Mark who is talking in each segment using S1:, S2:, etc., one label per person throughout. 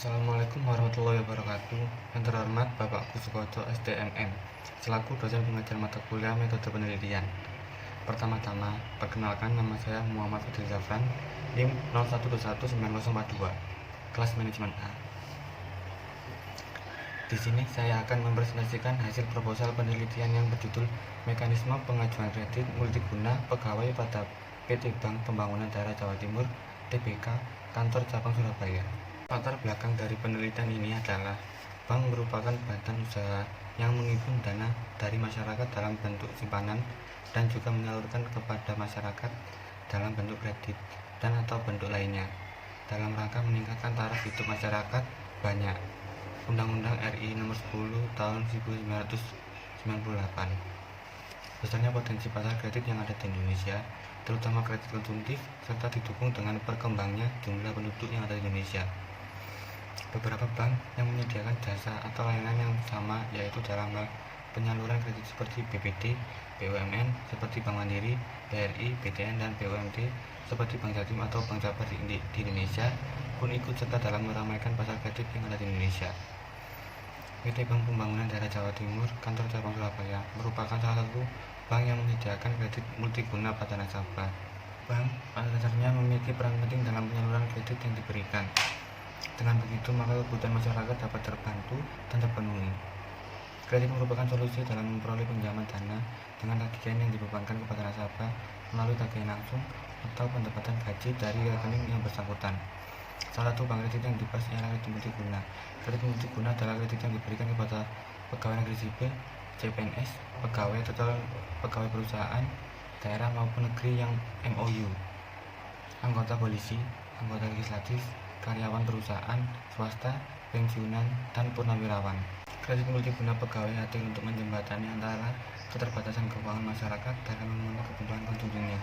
S1: Assalamualaikum warahmatullahi wabarakatuh. Yang terhormat Bapak Kusukoco SDMM, selaku dosen pengajar mata kuliah metode penelitian. Pertama-tama, perkenalkan, nama saya Muhammad Fadil Zafran, NIM 01219042, kelas manajemen A. Di sini saya akan mempresentasikan hasil proposal penelitian yang berjudul Mekanisme Pengajuan Kredit Multiguna Pegawai pada PT Bank Pembangunan Daerah Jawa Timur (TBK) Kantor Cabang Surabaya. Latar belakang dari penelitian ini adalah bank merupakan badan usaha yang menghimpun dana dari masyarakat dalam bentuk simpanan dan juga menyalurkan kepada masyarakat dalam bentuk kredit dan atau bentuk lainnya dalam rangka meningkatkan taraf hidup masyarakat. Banyak Undang-Undang RI Nomor 10 Tahun 1998. Besarnya potensi pasar kredit yang ada di Indonesia, terutama kredit konsumtif, serta didukung dengan berkembangnya jumlah penduduk yang ada di Indonesia. Beberapa bank yang menyediakan jasa atau layanan yang sama, yaitu dalam hal penyaluran kredit seperti BPD, BUMN seperti Bank Mandiri, BRI, BTN, dan BUMD seperti Bank Jatim atau Bank Jabar di Indonesia pun ikut serta dalam meramaikan pasar kredit yang ada di Indonesia. PT Bank Pembangunan Daerah Jawa Timur Kantor Cabang Surabaya merupakan salah satu bank yang menyediakan kredit multiguna pada nasabah. Bank pada dasarnya memiliki peran penting dalam penyaluran kredit yang diberikan. Dengan begitu, maka kebutuhan masyarakat dapat terbantu dan terpenuhi. Kredit merupakan solusi dalam memperoleh pinjaman dana dengan tagihan yang dibebankan kepada nasabah melalui tagihan langsung atau pendapatan gaji dari rekening yang bersangkutan. Salah satu bank kredit yang dibahas ialah kredit multiguna. Kredit multiguna adalah kredit yang diberikan kepada pegawai negeri sipil, CPNS, pegawai atau pegawai perusahaan daerah maupun negeri yang MOU, anggota polisi, anggota legislatif, karyawan perusahaan swasta, pensiunan, dan purnawirawan. Kredit multiguna pegawai hadir untuk menjembatani antara keterbatasan keuangan masyarakat dalam memenuhi kebutuhan konsumsinya.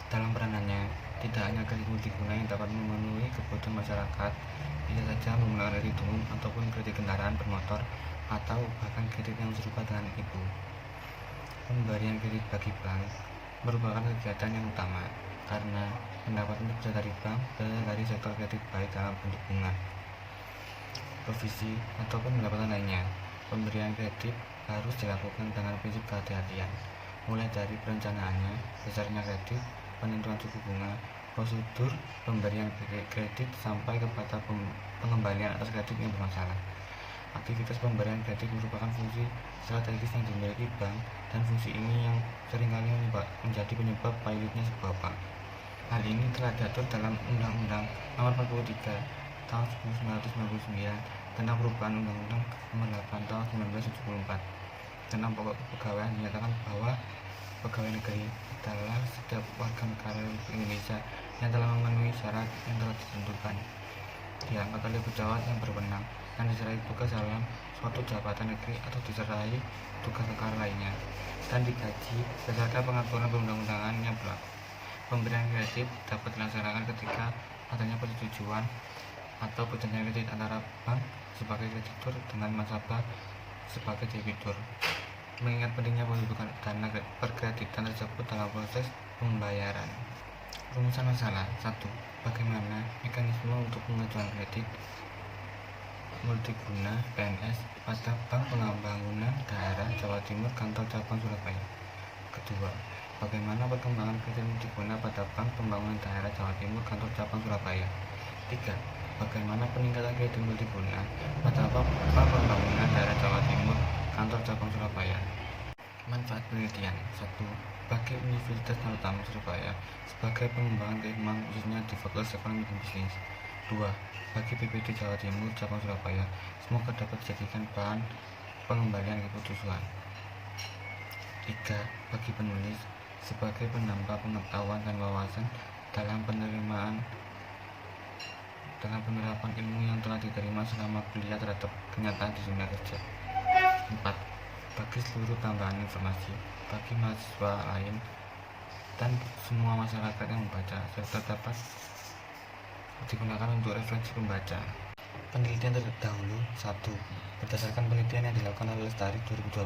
S1: Dalam peranannya, tidak hanya kredit multiguna yang dapat memenuhi kebutuhan masyarakat, bisa saja menggunakan kredit umum ataupun kredit kendaraan bermotor atau bahkan kredit yang serupa dengan itu. Pemberian kredit bagi bank merupakan kegiatan yang utama karena pendapatan besar dari bank berasal dari sektor kredit baik dalam bentuk bunga, provisi ataupun pendapatan lainnya. Pemberian kredit harus dilakukan dengan prinsip kehati-hatian, mulai dari perencanaannya, besarnya kredit, penentuan suku bunga, prosedur pemberian kredit sampai kepada pengembalian atas kredit yang bermasalah. Aktivitas pemberian kredit merupakan fungsi strategis yang dimiliki bank, dan fungsi ini yang seringkali menjadi penyebab pahitnya sebuah bank. Hal ini telah diatur dalam Undang-Undang Nomor 43 Tahun 1999 tentang perubahan Undang-Undang Nomor 8 Tahun 1974 tentang pokok kepegawaian. Dinyatakan bahwa pegawai negeri adalah setiap warga negara Republik Indonesia yang telah memenuhi syarat yang telah ditentukan, diangkat oleh pejabat yang berwenang dan diserai tugas dalam suatu jabatan negeri atau diserai tugas negara lainnya, dan digaji berdasarkan pengaturan perundang-undangan yang berlaku. Pemberian kredit dapat dilaksanakan ketika adanya persetujuan atau perjanjian kredit antara bank sebagai kreditur dengan nasabah sebagai debitur. Mengingat pentingnya pembentukan dana perkreditan tersebut dalam proses pembayaran. Rumusan masalah 1. Bagaimana mekanisme untuk pengajuan kredit multiguna PNS pada Bank Pembangunan Daerah Jawa Timur Kantor Cabang Surabaya? Kedua, bagaimana perkembangan kredit multiguna pada Bank Pembangunan Daerah Jawa Timur Kantor Cabang Surabaya? 3. Bagaimana peningkatan kredit multiguna pada Bank Pembangunan Daerah Jawa Timur Kantor Cabang Surabaya? Manfaat penelitian. 1. Bagi Universitas Utama Surabaya sebagai pengembangan keilmuan khususnya di Fakultas Ekonomi dan Bisnis. 2. Bagi BPD Jawa Timur Cabang Surabaya, semoga dapat dijadikan bahan pengembalian keputusan. 3. Bagi penulis sebagai penambah pengetahuan dan wawasan dalam penerapan ilmu yang telah diterima selama kuliah terhadap kenyataan di dunia kerja. 4. Bagi seluruh tambahan informasi bagi mahasiswa lain dan semua masyarakat yang membaca, serta dapat digunakan untuk referensi pembaca. Penelitian terdahulu. 1. Berdasarkan penelitian yang dilakukan oleh Lestari 2012,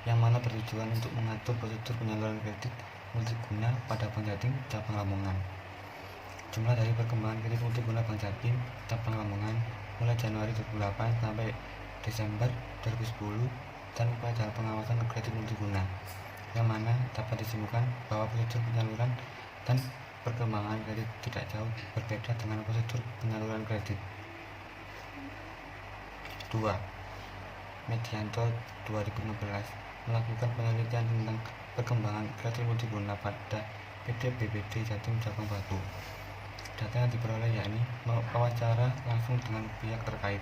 S1: yang mana bertujuan untuk mengatur prosedur penyaluran kredit multiguna pada Bank Jatim Cabang Lamongan. Jumlah dari perkembangan kredit multiguna Bank Jatim Cabang Lamongan mulai Januari 2008 sampai Desember 2010 dan pelajaran pengawasan kredit multiguna, yang mana dapat disimpulkan bahwa prosedur penyaluran dan perkembangan kredit tidak jauh berbeda dengan prosedur penyaluran kredit. 2. Medianto 2015 melakukan penelitian tentang perkembangan kredit multiguna pada PT BPD Jatim Cabang Batu. Data yang diperoleh yakni wawancara langsung dengan pihak terkait,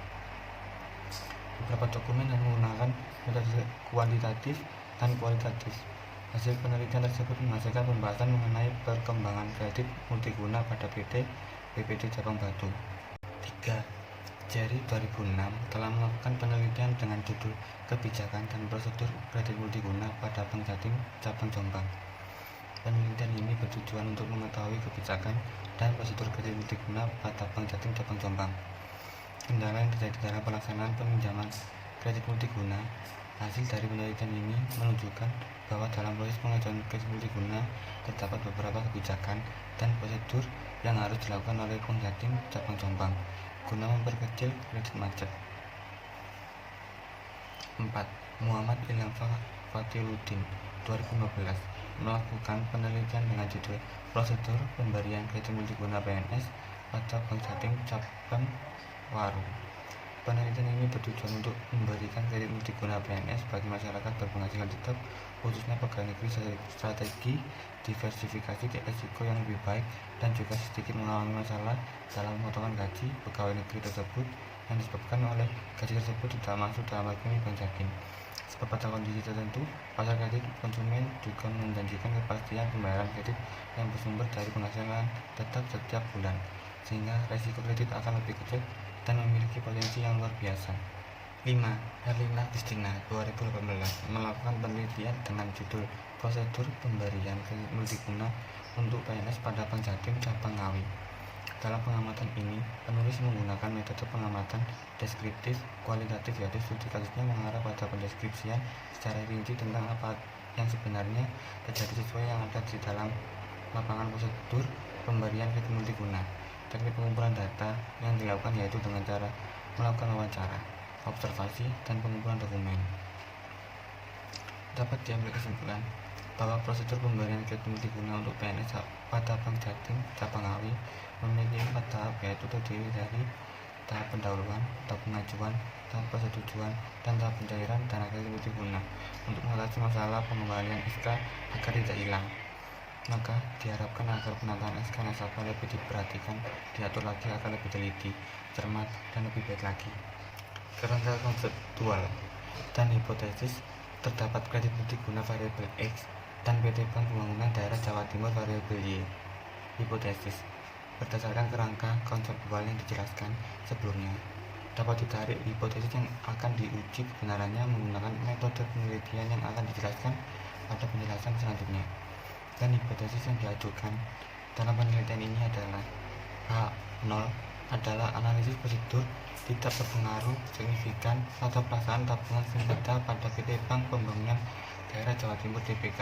S1: beberapa dokumen yang menggunakan metode kuantitatif dan kualitatif. Hasil penelitian tersebut menghasilkan pembahasan mengenai perkembangan kredit multiguna pada PT BPD Cabang Batu. 3. Jerry 2006 telah melakukan penelitian dengan judul Kebijakan dan Prosedur Kredit Multiguna pada Bank Jatim Cabang Jombang. Penelitian ini bertujuan untuk mengetahui kebijakan dan prosedur kredit multiguna pada Bank Jatim Cabang Jombang. Kendala yang terjadi dalam pelaksanaan peminjaman kredit multiguna. Hasil dari penelitian ini menunjukkan bahwa dalam proses pengajuan kredit multiguna terdapat beberapa kebijakan dan prosedur yang harus dilakukan oleh Bank Jatim Cabang Jombang guna memperkecil kredit macet. 4. Muhammad Ilham Fatiludin 2015 melakukan penelitian dengan judul Prosedur Pemberian Kredit Multiguna PNS pada Bank Jatim Cabang Waru. Penelitian ini bertujuan untuk memberikan kredit multiguna PNS bagi masyarakat berpenghasilan tetap, khususnya pegawai negeri, strategi diversifikasi risiko yang lebih baik, dan juga sedikit mengalami masalah dalam pemotongan gaji pegawai negeri tersebut yang disebabkan oleh gaji tersebut tidak masuk dalam rekening Bank Jatim. Sebab pada kondisi tertentu, pasar kredit konsumen juga menjanjikan kepastian pembayaran kredit yang bersumber dari penghasilan tetap setiap bulan, sehingga risiko kredit akan lebih kecil dan memiliki potensi yang luar biasa. 5. Herlina Kristina 2018 melakukan penelitian dengan judul Prosedur Pemberian Kredit Multiguna untuk PNS pada Bank Jatim Cabang Ngawi. Dalam pengamatan ini, penulis menggunakan metode pengamatan deskriptif kualitatif, yaitu studi kasusnya mengarah pada pendeskripsian secara rinci tentang apa yang sebenarnya terjadi sesuai yang ada di dalam lapangan prosedur pemberian kredit multiguna. Teknik pengumpulan data yang dilakukan yaitu dengan cara melakukan wawancara, observasi, dan pengumpulan dokumen. Dapat diambil kesimpulan bahwa prosedur pemberian kredit multiguna untuk PNS pada Bank Jatim Cabang Ngawi memiliki 4 tahap, yaitu terdiri dari tahap pendahuluan, tahap pengajuan, tahap persetujuan, dan tahap pencairan dana kredit multiguna untuk mengatasi masalah pengembalian SK agar tidak hilang. Maka diharapkan agar penataan SK nasabah lebih diperhatikan, diatur lagi agar lebih teliti, cermat, dan lebih baik lagi. Kerangka konseptual dan hipotesis terdapat kredit multiguna variabel X dan PT Bank Pembangunan Daerah Jawa Timur variabel Y. Hipotesis berdasarkan kerangka konseptual yang dijelaskan sebelumnya, dapat ditarik hipotesis yang akan diuji kebenarannya menggunakan metode penelitian yang akan dijelaskan pada penjelasan selanjutnya. Dan hipotesis yang diajukan dalam penelitian ini adalah H0 adalah analisis prosedur tidak berpengaruh signifikan pada pelaksanaan tabungan simpanan pada PT Bank Pembangunan Daerah Jawa Timur (DBK).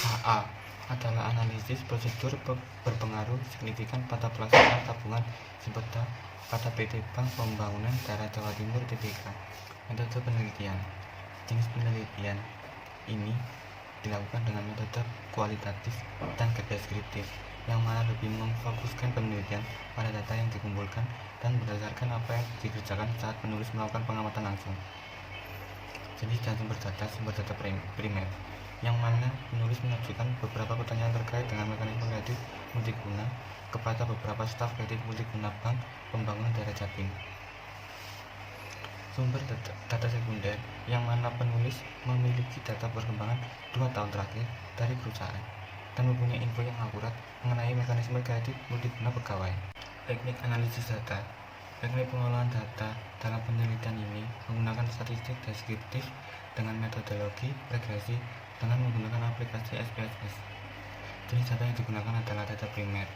S1: HA adalah analisis prosedur berpengaruh signifikan pada pelaksanaan tabungan simpanan pada PT Bank Pembangunan Daerah Jawa Timur (DBK). Metode penelitian. Jenis penelitian ini dilakukan dengan metode kualitatif dan deskriptif, yang mana lebih memfokuskan penelitian pada data yang dikumpulkan dan berdasarkan apa yang dikerjakan saat penulis melakukan pengamatan langsung. Jenis dan sumber data primer, yang mana penulis mengajukan beberapa pertanyaan terkait dengan mekanisme kredit multiguna kepada beberapa staf kredit multiguna Bank Pembangunan Daerah Jatim. Sumber data sekunder, yang mana penulis memiliki data perkembangan 2 tahun terakhir dari perusahaan dan mempunyai info yang akurat mengenai mekanisme kredit multiguna pegawai. Teknik analisis data. Teknik pengolahan data dalam penelitian ini menggunakan statistik deskriptif dengan metodologi regresi dengan menggunakan aplikasi SPSS. Jenis data yang digunakan adalah data primer.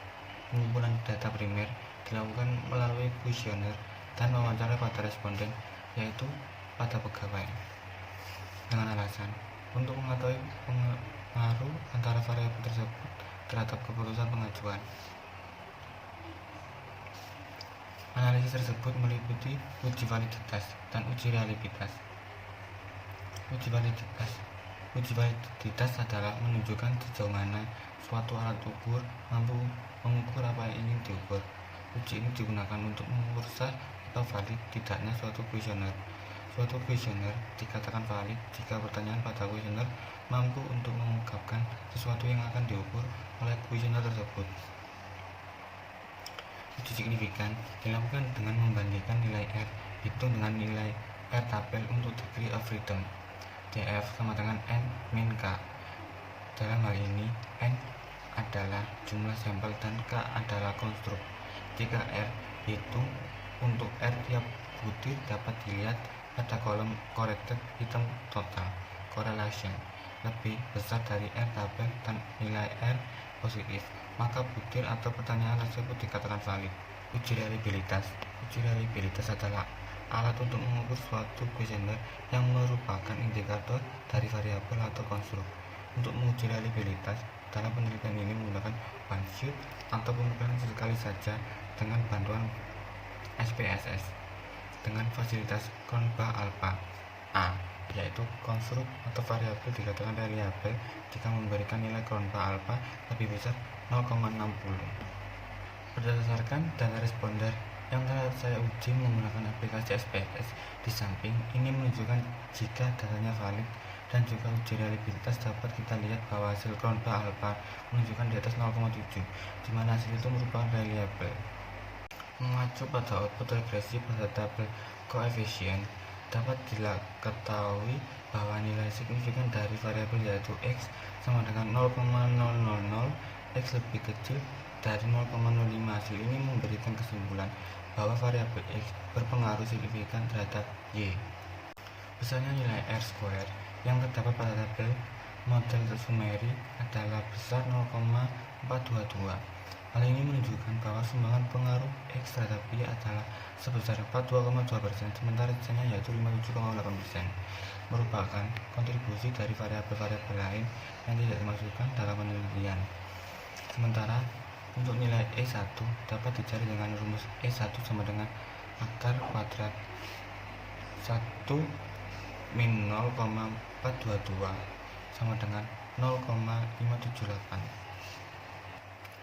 S1: Pengumpulan data primer dilakukan melalui kuesioner dan wawancara pada responden, yaitu pada pegawai, dengan alasan untuk mengetahui pengaruh antara variabel tersebut terhadap keputusan pengajuan. Analisis tersebut meliputi uji validitas dan uji realitas. Uji validitas adalah menunjukkan sejauh mana suatu alat ukur mampu mengukur apa yang ingin diukur. Uji ini digunakan untuk mengukur sah atau valid tidaknya suatu kuesioner. Suatu kuesioner dikatakan valid jika pertanyaan pada kuesioner mampu untuk mengungkapkan sesuatu yang akan diukur oleh kuesioner tersebut. Uji signifikan dilakukan dengan membandingkan nilai R hitung dengan nilai R tabel untuk degree of freedom. DF sama dengan N min K. Dalam hal ini, N adalah jumlah sampel dan K adalah konstruk. Jika R hitung untuk R tiap butir dapat dilihat pada kolom corrected item total correlation lebih besar dari R tabel dan nilai R positif, maka butir atau pertanyaan tersebut dikatakan valid. Uji reliabilitas adalah alat untuk mengukur suatu kuesioner yang merupakan indikator dari variabel atau konstruk. Untuk menguji reliabilitas dalam penelitian ini menggunakan one shot atau pemeriksaan sekali saja dengan bantuan SPSS dengan fasilitas Cronbach alpha A, yaitu konstruk atau variabel dikatakan reliable jika memberikan nilai Cronbach alpha lebih besar 0,60. Berdasarkan data responder yang telah saya uji menggunakan aplikasi SPSS, di samping ini menunjukkan jika datanya valid dan juga uji reliabilitas dapat kita lihat bahwa hasil Cronbach alpha menunjukkan di atas 0,7, di mana hasil itu merupakan reliable. Mengacu pada output regresi pada tabel koefisien, dapat diketahui bahwa nilai signifikan dari variabel yaitu X sama dengan 0,000, X lebih kecil dari 0,05. Hasil ini memberikan kesimpulan bahwa variabel X berpengaruh signifikan terhadap Y. Besarnya nilai R square yang terdapat pada tabel model summary adalah besar 0,422. Hal ini menunjukkan bahwa sumbangan pengaruh X terhadap Y adalah sebesar 42,2%, sementara sisanya yaitu 57,8%, merupakan kontribusi dari variabel-variabel lain yang tidak dimasukkan dalam penelitian. Sementara untuk nilai E1 dapat dicari dengan rumus E1 sama dengan akar kuadrat 1 min 0,422 sama dengan 0,578.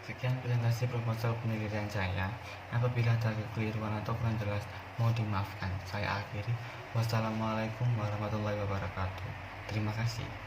S1: Sekian presentasi proposal penelitian saya. Apabila ada kekeliruan atau kurang jelas, mohon dimaafkan. Saya akhiri. Wassalamualaikum warahmatullahi wabarakatuh. Terima kasih.